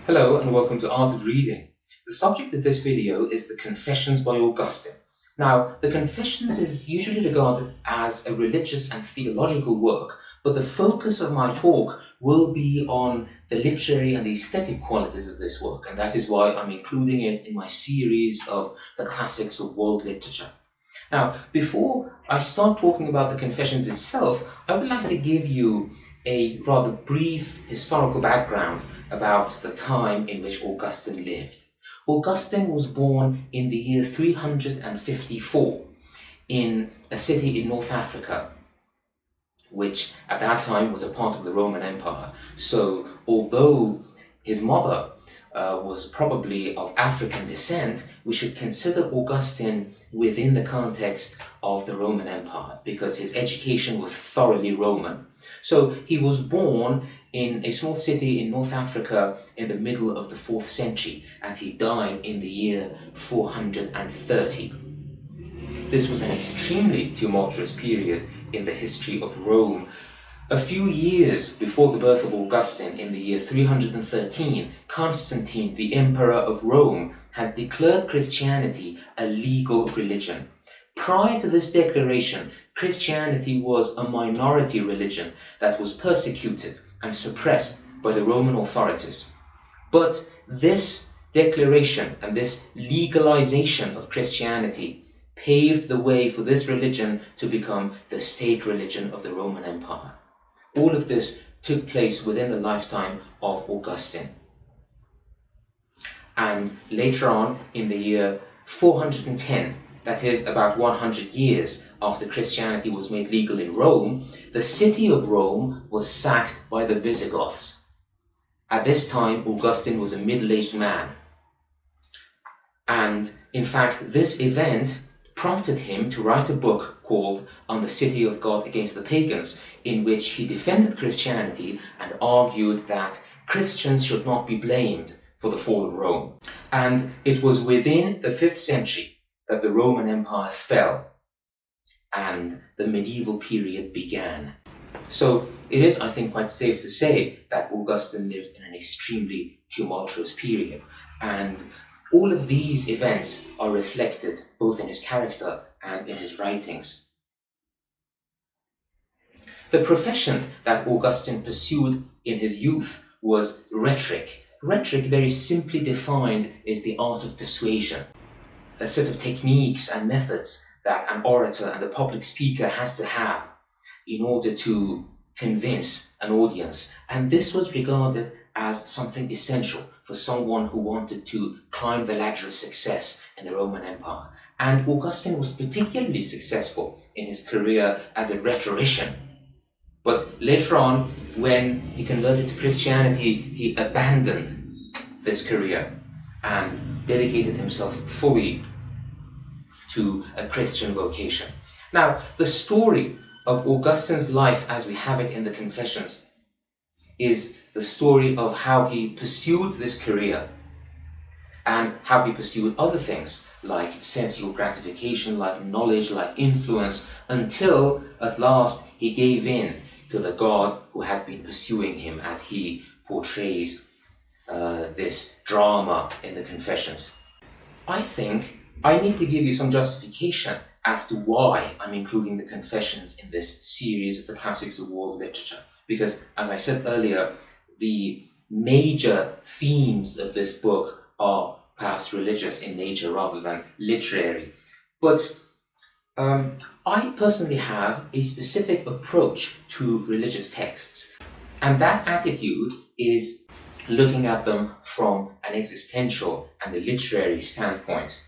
Hello and welcome to Art of Reading. The subject of this video is the Confessions by Augustine. Now, the Confessions is usually regarded as a religious and theological work, but the focus of my talk will be on the literary and the aesthetic qualities of this work, and that is why I'm including it in my series of the classics of world literature. Now, before I start talking about the Confessions itself, I would like to give you a rather brief historical background about the time in which Augustine lived. Augustine was born in the year 354 in a city in North Africa, which at that time was a part of the Roman Empire. So although his mother was probably of African descent, we should consider Augustine within the context of the Roman Empire because his education was thoroughly Roman. So he was born in a small city in North Africa in the middle of the 4th century, and he died in the year 430. This was an extremely tumultuous period in the history of Rome. A few years before the birth of Augustine, in the year 313, Constantine, the Emperor of Rome, had declared Christianity a legal religion. Prior to this declaration, Christianity was a minority religion that was persecuted and suppressed by the Roman authorities. But this declaration and this legalization of Christianity paved the way for this religion to become the state religion of the Roman Empire. All of this took place within the lifetime of Augustine. And later on, in the year 410, that is about 100 years after Christianity was made legal in Rome, the city of Rome was sacked by the Visigoths. At this time, Augustine was a middle-aged man. And in fact, this event prompted him to write a book called On the City of God Against the Pagans, in which he defended Christianity and argued that Christians should not be blamed for the fall of Rome. And it was within the 5th century that the Roman Empire fell and the medieval period began. So it is, I think, quite safe to say that Augustine lived in an extremely tumultuous period. And all of these events are reflected both in his character and in his writings. The profession that Augustine pursued in his youth was rhetoric. Rhetoric, very simply defined, is the art of persuasion, a set of techniques and methods that an orator and a public speaker has to have in order to convince an audience. And this was regarded as something essential for someone who wanted to climb the ladder of success in the Roman Empire. And Augustine was particularly successful in his career as a rhetorician. But later on, when he converted to Christianity, he abandoned this career and dedicated himself fully to a Christian vocation. Now, the story of Augustine's life as we have it in the Confessions is the story of how he pursued this career and how he pursued other things like sensual gratification, like knowledge, like influence, until at last he gave in to the God who had been pursuing him, as he portrays this drama in the Confessions. I think I need to give you some justification as to why I'm including the Confessions in this series of the classics of world literature. Because, as I said earlier, the major themes of this book are perhaps religious in nature rather than literary. But I personally have a specific approach to religious texts, and that attitude is looking at them from an existential and a literary standpoint.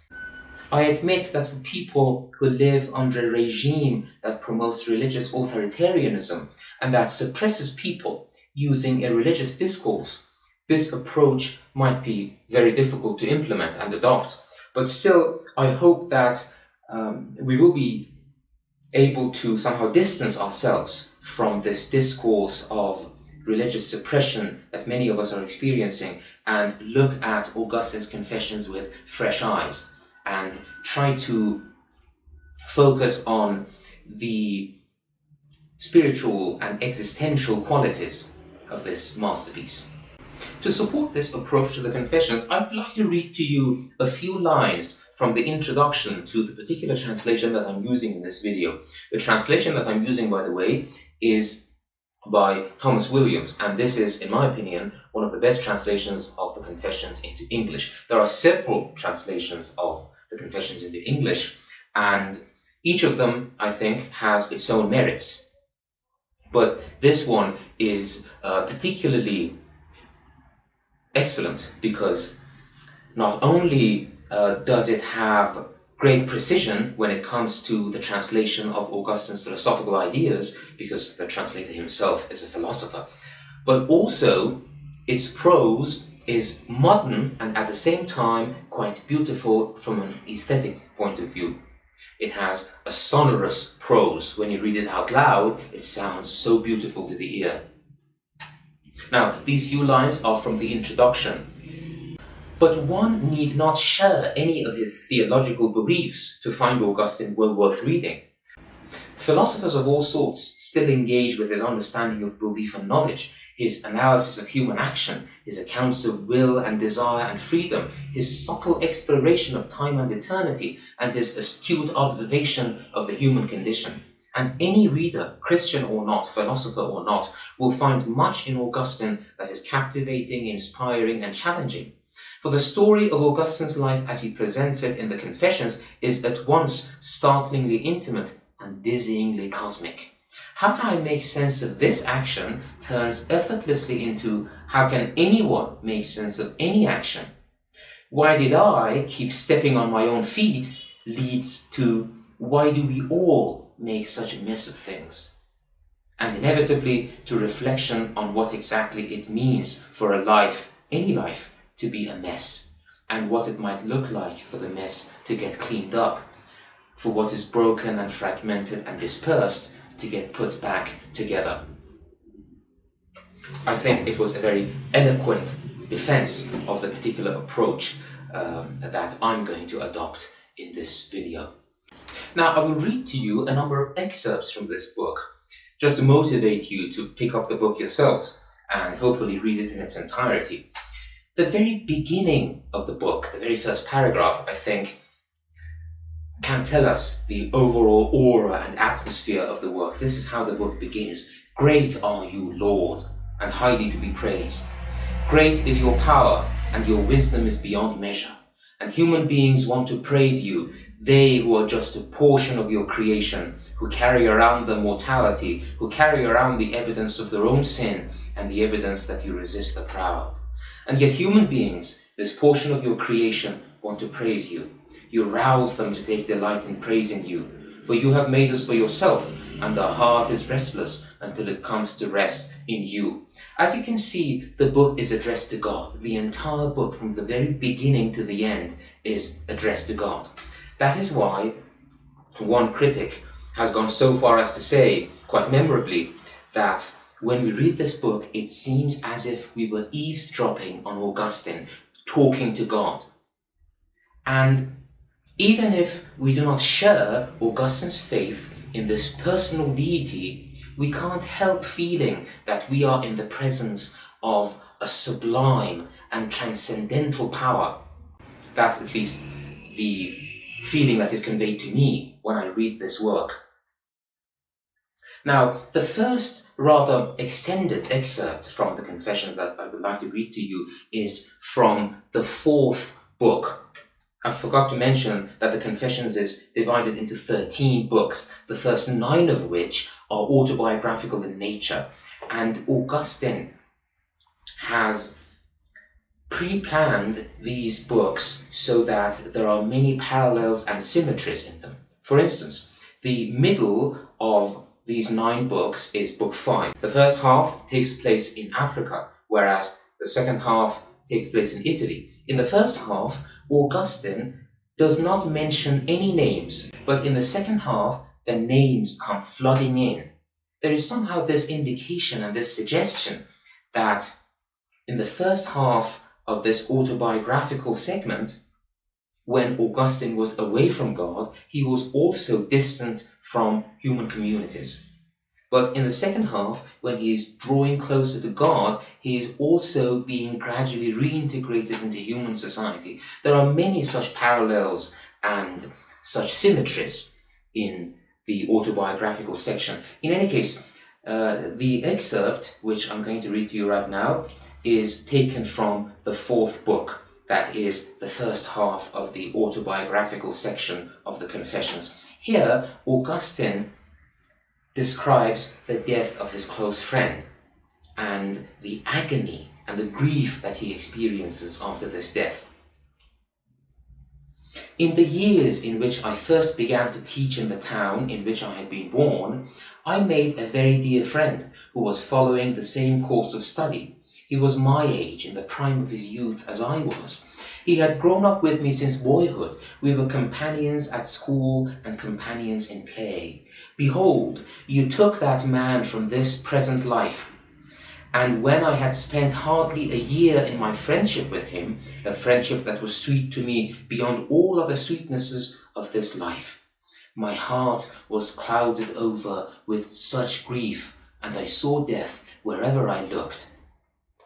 I admit that for people who live under a regime that promotes religious authoritarianism and that suppresses people using a religious discourse, this approach might be very difficult to implement and adopt. But still, I hope that we will be able to somehow distance ourselves from this discourse of religious suppression that many of us are experiencing and look at Augustine's Confessions with fresh eyes and try to focus on the spiritual and existential qualities of this masterpiece. To support this approach to the Confessions, I'd like to read to you a few lines from the introduction to the particular translation that I'm using in this video. The translation that I'm using, by the way, is by Thomas Williams, and this is, in my opinion, one of the best translations of the Confessions into English. There are several translations of the Confessions into English, and each of them, I think, has its own merits. But this one is particularly excellent because not only does it have great precision when it comes to the translation of Augustine's philosophical ideas, because the translator himself is a philosopher, but also its prose is modern and at the same time quite beautiful from an aesthetic point of view. It has a sonorous prose. When you read it out loud, it sounds so beautiful to the ear. Now, these few lines are from the introduction, but one need not share any of his theological beliefs to find Augustine well worth reading. Philosophers of all sorts still engage with his understanding of belief and knowledge, his analysis of human action, his accounts of will and desire and freedom, his subtle exploration of time and eternity, and his astute observation of the human condition. And any reader, Christian or not, philosopher or not, will find much in Augustine that is captivating, inspiring, and challenging. For the story of Augustine's life as he presents it in the Confessions is at once startlingly intimate and dizzyingly cosmic. How can I make sense of this action turns effortlessly into how can anyone make sense of any action? Why did I keep stepping on my own feet leads to why do we all make such a mess of things? And inevitably to reflection on what exactly it means for a life, any life, to be a mess, and what it might look like for the mess to get cleaned up, for what is broken and fragmented and dispersed to get put back together. I think it was a very eloquent defense of the particular approach that I'm going to adopt in this video. Now, I will read to you a number of excerpts from this book, just to motivate you to pick up the book yourselves and hopefully read it in its entirety. The very beginning of the book, the very first paragraph, I think, can tell us the overall aura and atmosphere of the work. This is how the book begins. Great are you, Lord, and highly to be praised. Great is your power, and your wisdom is beyond measure. And human beings want to praise you, they who are just a portion of your creation, who carry around their mortality, who carry around the evidence of their own sin and the evidence that you resist the proud. And yet human beings, this portion of your creation, want to praise you. You rouse them to take delight in praising you, for you have made us for yourself, and our heart is restless until it comes to rest in you. As you can see, the book is addressed to God. The entire book, from the very beginning to the end, is addressed to God. That is why one critic has gone so far as to say, quite memorably, that when we read this book, it seems as if we were eavesdropping on Augustine, talking to God. And even if we do not share Augustine's faith in this personal deity, we can't help feeling that we are in the presence of a sublime and transcendental power. That's at least the feeling that is conveyed to me when I read this work. Now, the first rather extended excerpt from the Confessions that I would like to read to you is from the fourth book. I forgot to mention that the Confessions is divided into 13 books, the first 9 of which are autobiographical in nature. And Augustine has pre-planned these books so that there are many parallels and symmetries in them. For instance, the middle of these 9 books is book 5. The first half takes place in Africa, whereas the second half takes place in Italy. In the first half, Augustine does not mention any names, but in the second half, the names come flooding in. There is somehow this indication and this suggestion that in the first half of this autobiographical segment, when Augustine was away from God, he was also distant from human communities. But in the second half, when he is drawing closer to God, he is also being gradually reintegrated into human society. There are many such parallels and such symmetries in the autobiographical section. In any case, the excerpt, which I'm going to read to you right now, is taken from the fourth book. That is the first half of the autobiographical section of the Confessions. Here, Augustine describes the death of his close friend and the agony and the grief that he experiences after this death. In the years in which I first began to teach in the town in which I had been born, I made a very dear friend who was following the same course of study. He was my age, in the prime of his youth, as I was. He had grown up with me since boyhood. We were companions at school and companions in play. Behold, you took that man from this present life. And when I had spent hardly a year in my friendship with him, a friendship that was sweet to me beyond all other sweetnesses of this life, my heart was clouded over with such grief, and I saw death wherever I looked.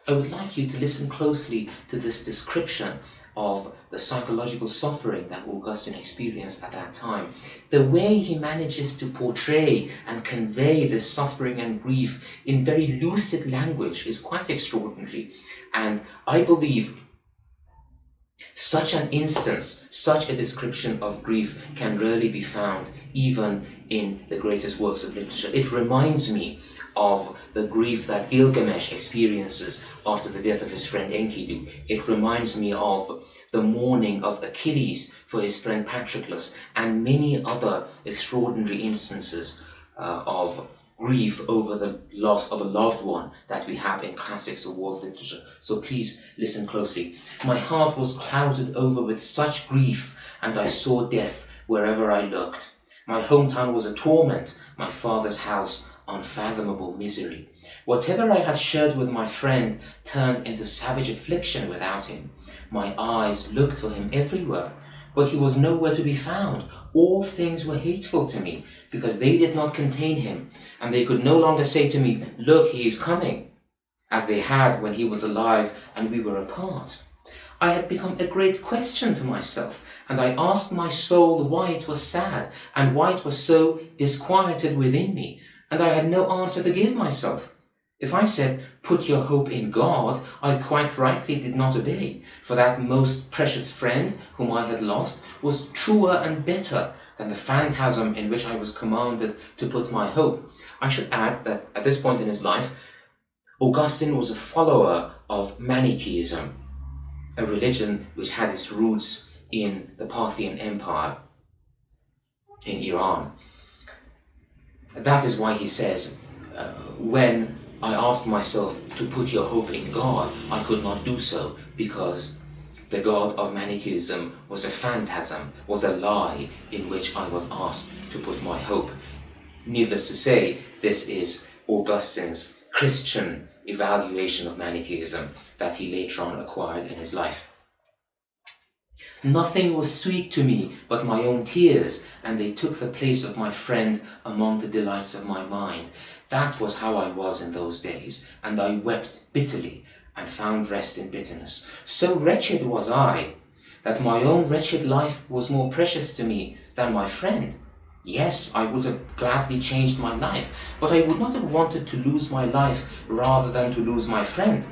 I would like you to listen closely to this description of the psychological suffering that Augustine experienced at that time. The way he manages to portray and convey this suffering and grief in very lucid language is quite extraordinary. And I believe such an instance, such a description of grief can rarely be found even in the greatest works of literature. It reminds me of the grief that Gilgamesh experiences after the death of his friend Enkidu. It reminds me of the mourning of Achilles for his friend Patroclus, and many other extraordinary instances of grief over the loss of a loved one that we have in classics of world literature. So please listen closely. My heart was clouded over with such grief, and I saw death wherever I looked. My hometown was a torment, my father's house unfathomable misery. Whatever I had shared with my friend turned into savage affliction without him. My eyes looked for him everywhere, but he was nowhere to be found. All things were hateful to me, because they did not contain him, and they could no longer say to me, "Look, he is coming," as they had when he was alive and we were apart. I had become a great question to myself, and I asked my soul why it was sad, and why it was so disquieted within me, and I had no answer to give myself. If I said, "Put your hope in God," I quite rightly did not obey, for that most precious friend whom I had lost was truer and better than the phantasm in which I was commanded to put my hope. I should add that at this point in his life, Augustine was a follower of Manichaeism, a religion which had its roots in the Parthian Empire in Iran. That is why he says, when I asked myself to put your hope in God, I could not do so, because the God of Manichaeism was a phantasm, was a lie in which I was asked to put my hope. Needless to say, this is Augustine's Christian evaluation of Manichaeism that he later on acquired in his life. Nothing was sweet to me but my own tears, and they took the place of my friend among the delights of my mind. That was how I was in those days, and I wept bitterly and found rest in bitterness. So wretched was I that my own wretched life was more precious to me than my friend. Yes, I would have gladly changed my life, but I would not have wanted to lose my life rather than to lose my friend.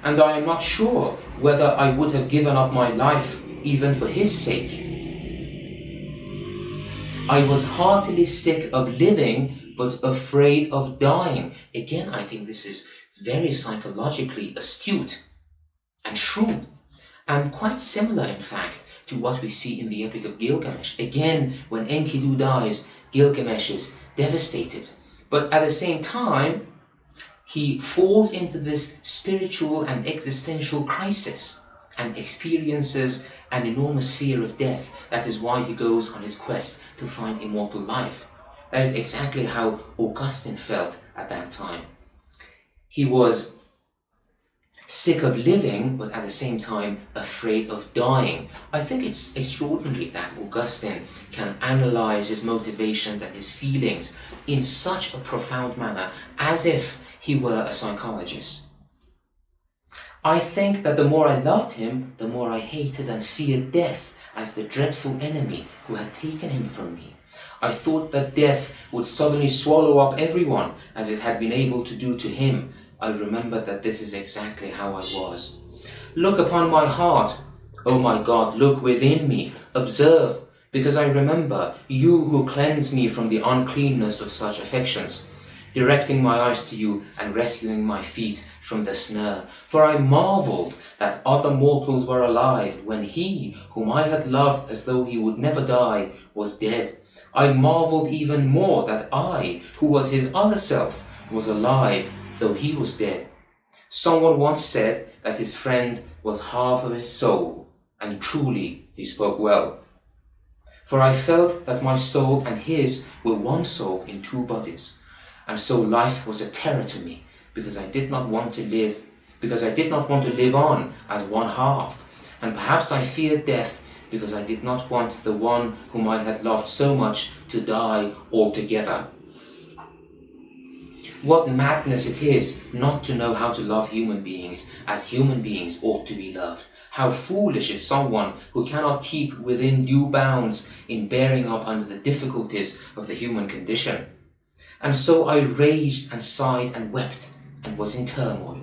And I am not sure whether I would have given up my life even for his sake. I was heartily sick of living, but afraid of dying. Again, I think this is very psychologically astute and shrewd, and quite similar, in fact, to what we see in the Epic of Gilgamesh. Again, when Enkidu dies, Gilgamesh is devastated. But at the same time, he falls into this spiritual and existential crisis and experiences an enormous fear of death. That is why he goes on his quest to find immortal life. That is exactly how Augustine felt at that time. He was sick of living, but at the same time afraid of dying. I think it's extraordinary that Augustine can analyze his motivations and his feelings in such a profound manner, as if he were a psychologist. I think that the more I loved him, the more I hated and feared death as the dreadful enemy who had taken him from me. I thought that death would suddenly swallow up everyone, as it had been able to do to him. I remembered that this is exactly how I was. Look upon my heart, O my God, look within me, observe, because I remember you who cleanse me from the uncleanness of such affections, directing my eyes to you and rescuing my feet from the snare. For I marveled that other mortals were alive when he, whom I had loved as though he would never die, was dead. I marveled even more that I, who was his other self, was alive, though he was dead. Someone once said that his friend was half of his soul, and truly he spoke well. For I felt that my soul and his were one soul in two bodies, and so life was a terror to me, because I did not want to live on as one half, and perhaps I feared death because I did not want the one whom I had loved so much to die altogether. What madness it is not to know how to love human beings as human beings ought to be loved. How foolish is someone who cannot keep within due bounds in bearing up under the difficulties of the human condition. And so I raged and sighed and wept and was in turmoil.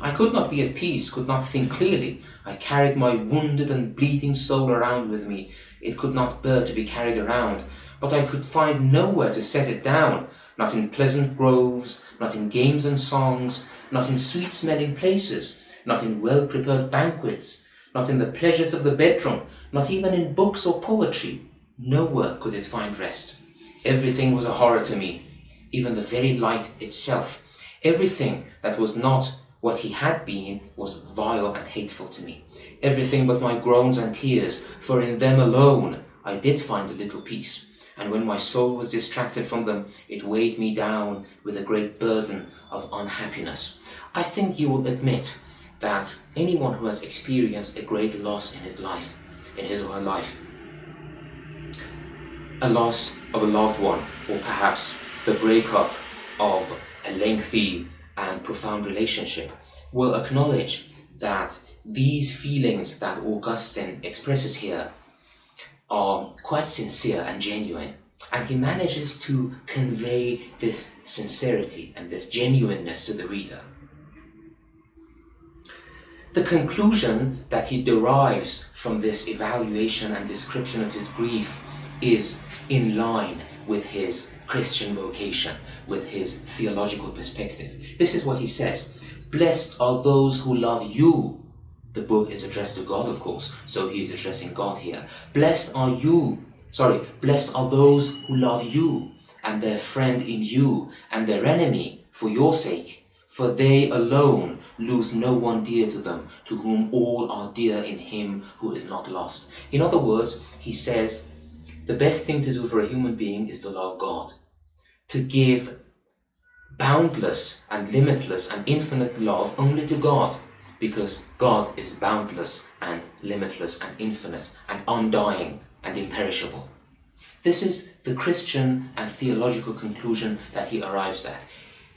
I could not be at peace, could not think clearly. I carried my wounded and bleeding soul around with me. It could not bear to be carried around, but I could find nowhere to set it down. Not in pleasant groves, not in games and songs, not in sweet-smelling places, not in well-prepared banquets, not in the pleasures of the bedroom, not even in books or poetry. Nowhere could it find rest. Everything was a horror to me, even the very light itself. Everything that was not what he had been was vile and hateful to me. Everything but my groans and tears, for in them alone I did find a little peace. And when my soul was distracted from them, it weighed me down with a great burden of unhappiness. I think you will admit that anyone who has experienced a great loss in his life, in his or her life, a loss of a loved one, or perhaps the breakup of a lengthy and profound relationship, will acknowledge that these feelings that Augustine expresses here are quite sincere and genuine, and he manages to convey this sincerity and this genuineness to the reader. The conclusion that he derives from this evaluation and description of his grief is in line with his Christian vocation, with his theological perspective. This is what he says: "Blessed are those who love you." The book is addressed to God, of course, so he is addressing God here. Blessed are those who love you, and their friend in you, and their enemy for your sake, for they alone lose no one dear to them, to whom all are dear in him who is not lost. In other words, he says, the best thing to do for a human being is to love God, to give boundless and limitless and infinite love only to God, because God is boundless and limitless and infinite and undying and imperishable. This is the Christian and theological conclusion that he arrives at.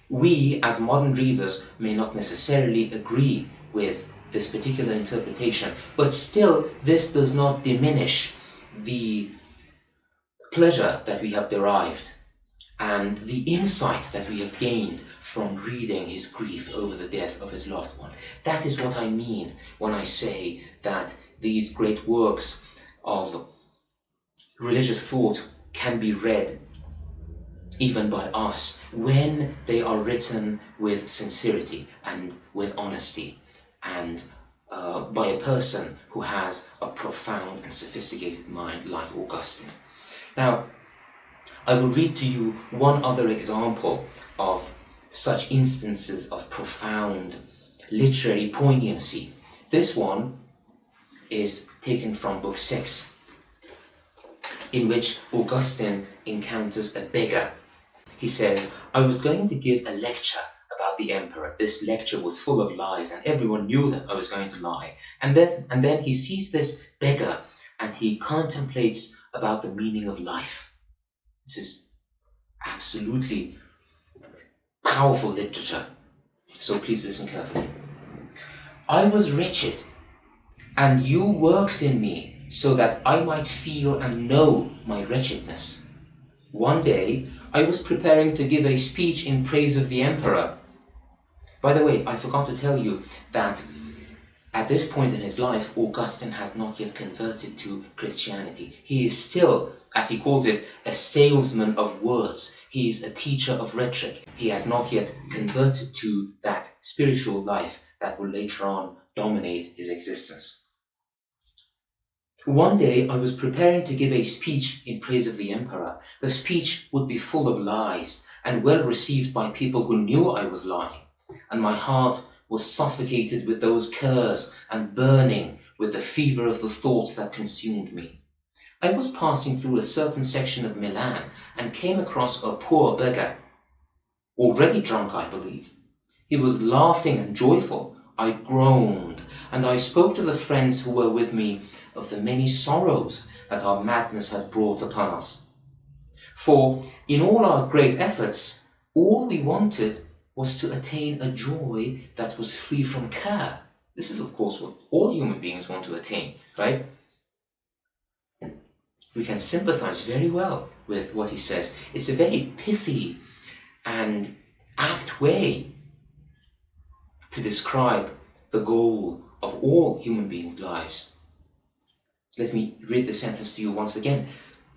We, as modern readers, may not necessarily agree with this particular interpretation, but still this does not diminish the pleasure that we have derived and the insight that we have gained from reading his grief over the death of his loved one. That is what I mean when I say that these great works of religious thought can be read even by us when they are written with sincerity and with honesty, and by a person who has a profound and sophisticated mind like Augustine. Now, I will read to you one other example of such instances of profound literary poignancy. This one is taken from Book 6, in which Augustine encounters a beggar. He says, "I was going to give a lecture about about the emperor. This lecture was full of lies, and everyone knew that I was going to lie. And then he sees this beggar, and he contemplates about the meaning of life. This is absolutely powerful literature. So please listen carefully. I was wretched, and you worked in me so that I might feel and know my wretchedness. One day, I was preparing to give a speech in praise of the emperor. By the way, I forgot to tell you that at this point in his life, Augustine has not yet converted to Christianity. He is still, as he calls it, a salesman of words. He is a teacher of rhetoric. He has not yet converted to that spiritual life that will later on dominate his existence. One day, I was preparing to give a speech in praise of the emperor. The speech would be full of lies and well received by people who knew I was lying, and my heart was suffocated with those curs and burning with the fever of the thoughts that consumed me. I was passing through a certain section of Milan and came across a poor beggar, already drunk, I believe. He was laughing and joyful. I groaned, and I spoke to the friends who were with me of the many sorrows that our madness had brought upon us. For in all our great efforts, all we wanted was to attain a joy that was free from care. This is, of course, what all human beings want to attain, right? We can sympathize very well with what he says. It's a very pithy and apt way to describe the goal of all human beings' lives. Let me read the sentence to you once again.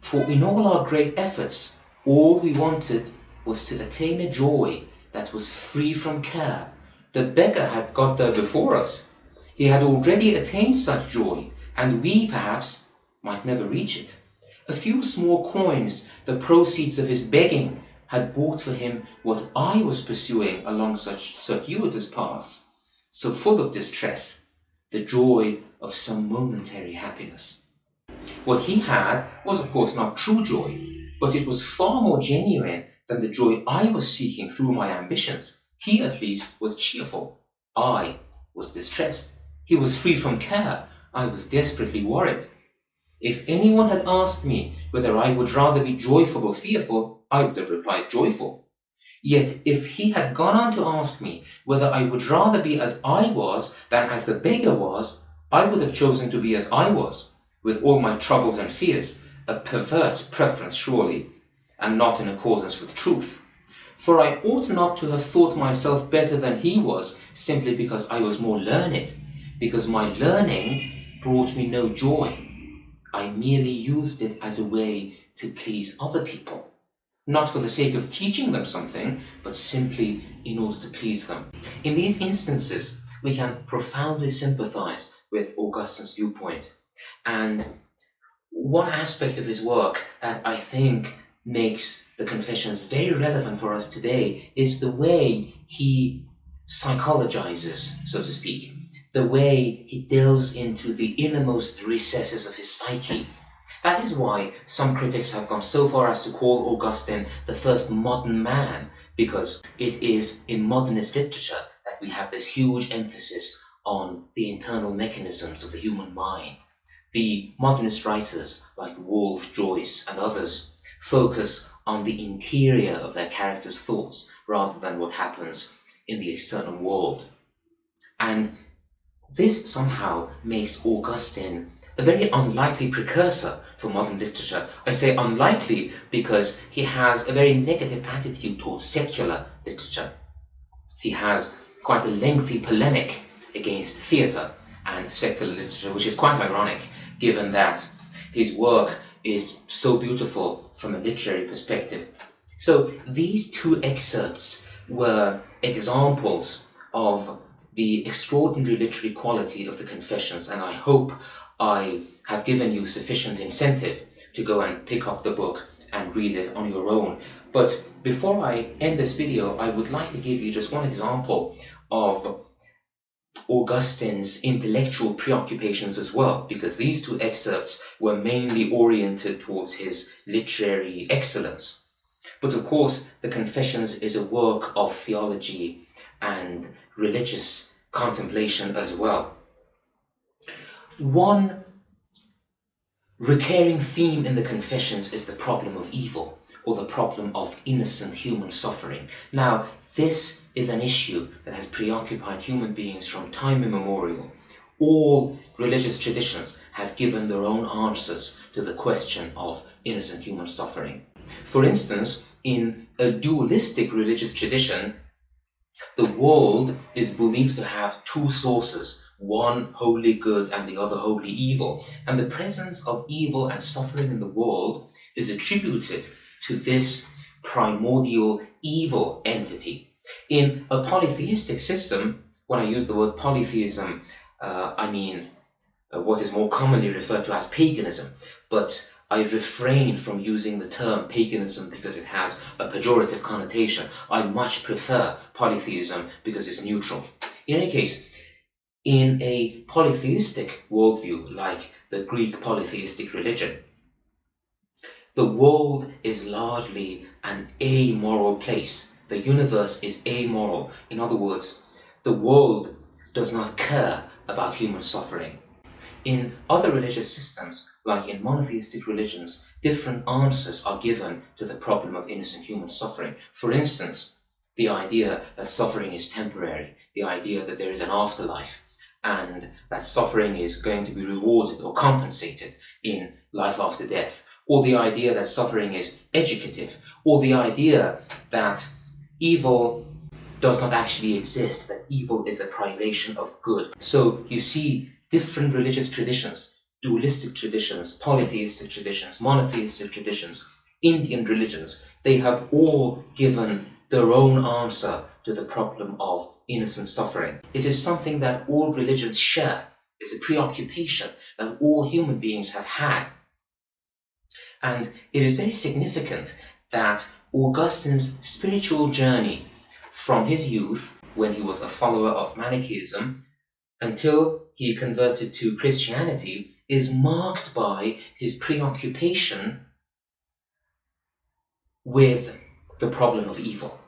For in all our great efforts, all we wanted was to attain a joy that was free from care. The beggar had got there before us. He had already attained such joy, and we, perhaps, might never reach it. A few small coins, the proceeds of his begging, had bought for him what I was pursuing along such circuitous paths, so full of distress, the joy of some momentary happiness. What he had was, of course, not true joy, but it was far more genuine than the joy I was seeking through my ambitions. He, at least, was cheerful. I was distressed. He was free from care. I was desperately worried. If anyone had asked me whether I would rather be joyful or fearful, I would have replied joyful. Yet if he had gone on to ask me whether I would rather be as I was than as the beggar was, I would have chosen to be as I was, with all my troubles and fears, a perverse preference surely, and not in accordance with truth. For I ought not to have thought myself better than he was, simply because I was more learned, because my learning brought me no joy. I merely used it as a way to please other people, not for the sake of teaching them something, but simply in order to please them. In these instances, we can profoundly sympathize with Augustine's viewpoint. And one aspect of his work that I think makes the Confessions very relevant for us today is the way he psychologizes, so to speak, the way he delves into the innermost recesses of his psyche. That is why some critics have gone so far as to call Augustine the first modern man, because it is in modernist literature that we have this huge emphasis on the internal mechanisms of the human mind. The modernist writers like Woolf, Joyce, and others focus on the interior of their characters' thoughts rather than what happens in the external world. And this somehow makes Augustine a very unlikely precursor for modern literature. I say unlikely because he has a very negative attitude towards secular literature. He has quite a lengthy polemic against theatre and secular literature, which is quite ironic, given that his work is so beautiful from a literary perspective. So these two excerpts were examples of the extraordinary literary quality of the Confessions, and I hope I have given you sufficient incentive to go and pick up the book and read it on your own. But before I end this video, I would like to give you just one example of Augustine's intellectual preoccupations as well, because these two excerpts were mainly oriented towards his literary excellence. But of course, the Confessions is a work of theology and religious contemplation as well. One recurring theme in the Confessions is the problem of evil, or the problem of innocent human suffering. Now, this is an issue that has preoccupied human beings from time immemorial. All religious traditions have given their own answers to the question of innocent human suffering. For instance, in a dualistic religious tradition, the world is believed to have two sources, one wholly good and the other wholly evil. And the presence of evil and suffering in the world is attributed to this primordial evil entity. In a polytheistic system, when I use the word polytheism, I mean what is more commonly referred to as paganism, but I refrain from using the term paganism because it has a pejorative connotation. I much prefer polytheism because it's neutral. In any case, in a polytheistic worldview, like the Greek polytheistic religion, the world is largely an amoral place. The universe is amoral. In other words, the world does not care about human suffering. In other religious systems, like in monotheistic religions, different answers are given to the problem of innocent human suffering. For instance, the idea that suffering is temporary, the idea that there is an afterlife, and that suffering is going to be rewarded or compensated in life after death, or the idea that suffering is educative, or the idea that evil does not actually exist, that evil is a privation of good. So you see, different religious traditions, dualistic traditions, polytheistic traditions, monotheistic traditions, Indian religions, they have all given their own answer to the problem of innocent suffering. It is something that all religions share. It's a preoccupation that all human beings have had. And it is very significant that Augustine's spiritual journey from his youth, when he was a follower of Manichaeism, until he converted to Christianity, is marked by his preoccupation with the problem of evil.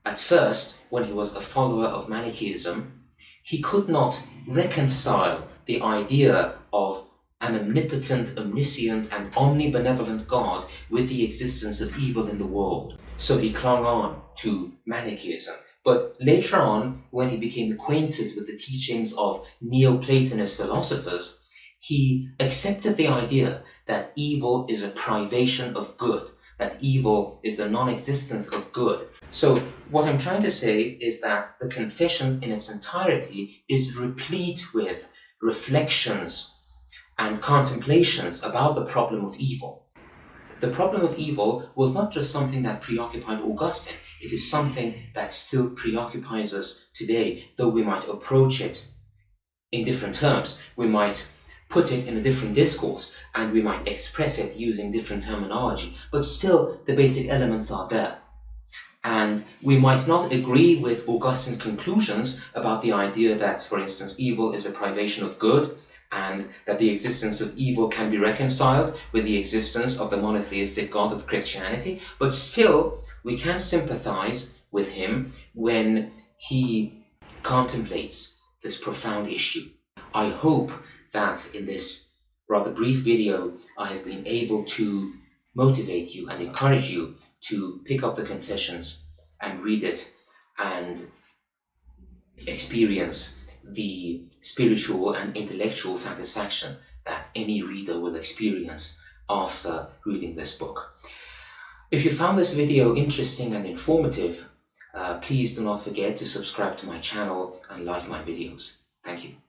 At first, when he was a follower of Manichaeism, he could not reconcile the idea of an omnipotent, omniscient, and omnibenevolent God with the existence of evil in the world. So he clung on to Manichaeism. But later on, when he became acquainted with the teachings of Neoplatonist philosophers, he accepted the idea that evil is a privation of good, that evil is the non-existence of good. So what I'm trying to say is that the Confessions in its entirety is replete with reflections and contemplations about the problem of evil. The problem of evil was not just something that preoccupied Augustine. It is something that still preoccupies us today, though we might approach it in different terms. We might put it in a different discourse, and we might express it using different terminology, but still the basic elements are there. And we might not agree with Augustine's conclusions about the idea that, for instance, evil is a privation of good, and that the existence of evil can be reconciled with the existence of the monotheistic God of Christianity, but still we can sympathize with him when he contemplates this profound issue. I hope that in this rather brief video, I have been able to motivate you and encourage you to pick up the Confessions and read it and experience the spiritual and intellectual satisfaction that any reader will experience after reading this book. If you found this video interesting and informative, please do not forget to subscribe to my channel and like my videos. Thank you.